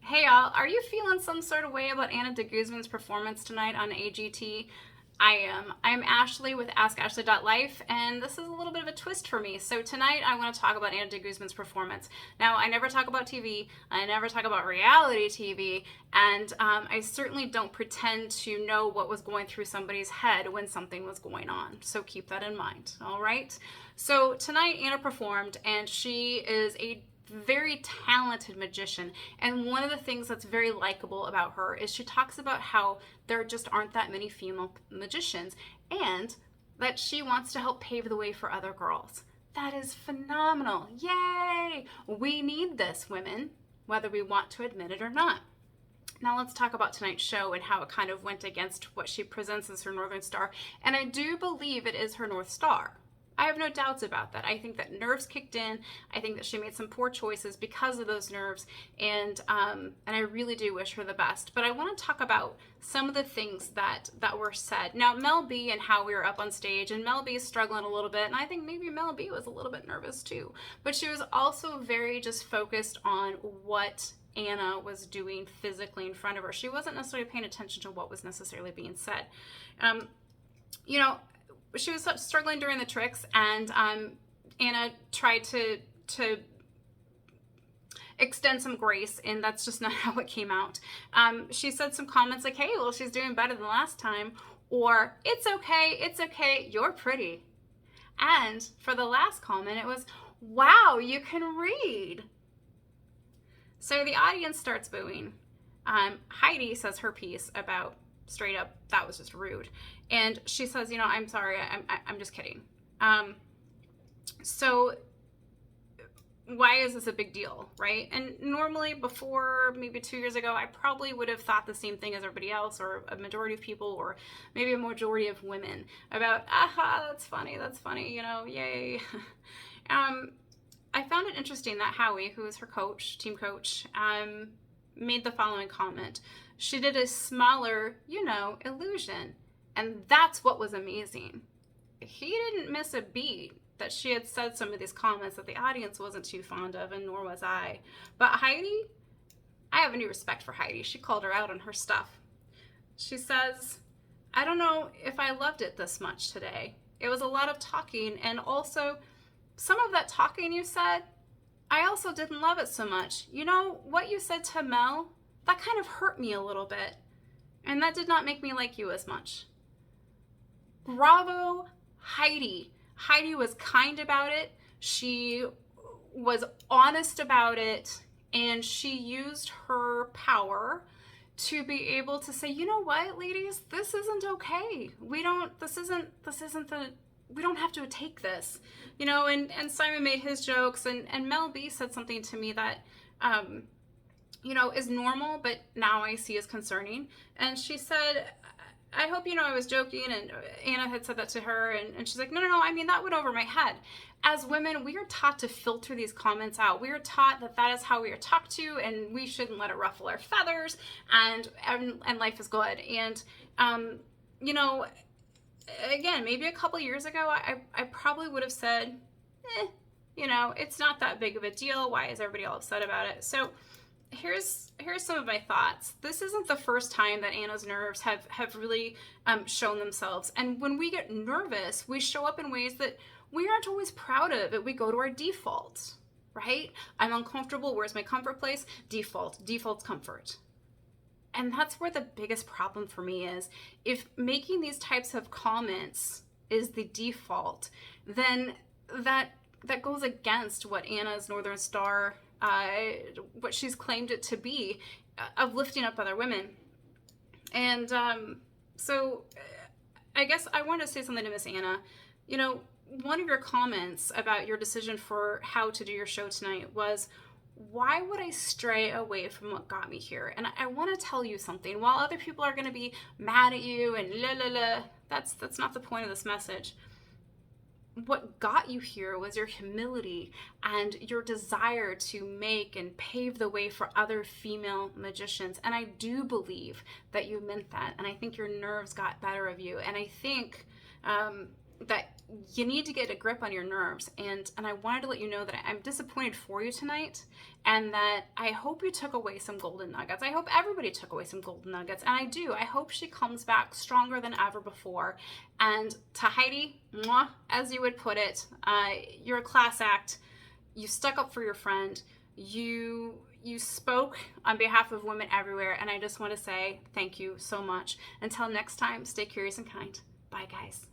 Hey y'all, are you feeling some sort of way about Anna DeGuzman's performance tonight on AGT? I am. I'm Ashley with AskAshley.life, and this is a little bit of a twist for me. So tonight I want to talk about Anna DeGuzman's performance. Now, I never talk about TV, I never talk about reality TV, and I certainly don't pretend to know what was going through somebody's head when something was going on. So keep that in mind, all right? So tonight Anna performed, and she is a very talented magician, and one of the things that's very likable about her is she talks about how there just aren't that many female magicians and that she wants to help pave the way for other girls. That is phenomenal. Yay! We need this, women, whether we want to admit it or not. Now let's talk about tonight's show and how it kind of went against what she presents as her Northern Star, and I do believe it is her North Star. I have no doubts about that. I think that nerves kicked in. I think that she made some poor choices because of those nerves, and I really do wish her the best. But I want to talk about some of the things that were said. Now, Mel B and how we were up on stage, and Mel B is struggling a little bit, and I think maybe Mel B was a little bit nervous too. But she was also very just focused on what Anna was doing physically in front of her. She wasn't necessarily paying attention to what was necessarily being said. You know, she was struggling during the tricks, and Anna tried to extend some grace, and that's just not how it came out. She said some comments like, hey, well, she's doing better than last time, or it's okay, you're pretty. And for the last comment, it was, wow, you can read. So the audience starts booing. Heidi says her piece about straight up, that was just rude. And she says, you know, I'm sorry, I'm just kidding. So why is this a big deal, right? And normally before, maybe 2 years ago, I probably would have thought the same thing as everybody else, or a majority of people, or maybe a majority of women, about, that's funny, you know, yay. I found it interesting that Howie, who is her coach, team coach, made the following comment. She did a smaller, you know, illusion. And that's what was amazing. He didn't miss a beat that she had said some of these comments that the audience wasn't too fond of, and nor was I. But Heidi, I have a new respect for Heidi. She called her out on her stuff. She says, I don't know if I loved it this much today. It was a lot of talking, and also some of that talking you said, I also didn't love it so much. You know, what you said to Mel, that kind of hurt me a little bit. And that did not make me like you as much. Bravo, Heidi. Heidi was kind about it. She was honest about it. And she used her power to be able to say, you know what, ladies, this isn't okay. We don't have to take this. You know, and Simon made his jokes, and Mel B said something to me that, you know, is normal, but now I see as concerning. And she said, I hope you know I was joking, and Anna had said that to her, and she's like, no, I mean, that went over my head. As women, we are taught to filter these comments out. We are taught that is how we are talked to, and we shouldn't let it ruffle our feathers, and life is good. And, you know, again, maybe a couple years ago, I probably would have said, you know, it's not that big of a deal. Why is everybody all upset about it? So here's some of my thoughts. This isn't the first time that Anna's nerves have really shown themselves. And when we get nervous, we show up in ways that we aren't always proud of. We go to our default, right? I'm uncomfortable. Where's my comfort place? Default's comfort. And that's where the biggest problem for me is. If making these types of comments is the default, then that goes against what Anna's Northern Star, what she's claimed it to be, of lifting up other women. And so I guess I wanted to say something to Miss Anna. You know, one of your comments about your decision for how to do your show tonight was, why would I stray away from what got me here? And I want to tell you something. While other people are going to be mad at you and that's not the point of this message. What got you here was your humility and your desire to make and pave the way for other female magicians. And I do believe that you meant that. And I think your nerves got better of you. And I think that you need to get a grip on your nerves. And I wanted to let you know that I'm disappointed for you tonight, and that I hope you took away some golden nuggets. I hope everybody took away some golden nuggets. And I do. I hope she comes back stronger than ever before. And to Heidi, mwah, as you would put it, you're a class act. You stuck up for your friend. You spoke on behalf of women everywhere. And I just want to say thank you so much. Until next time, stay curious and kind. Bye, guys.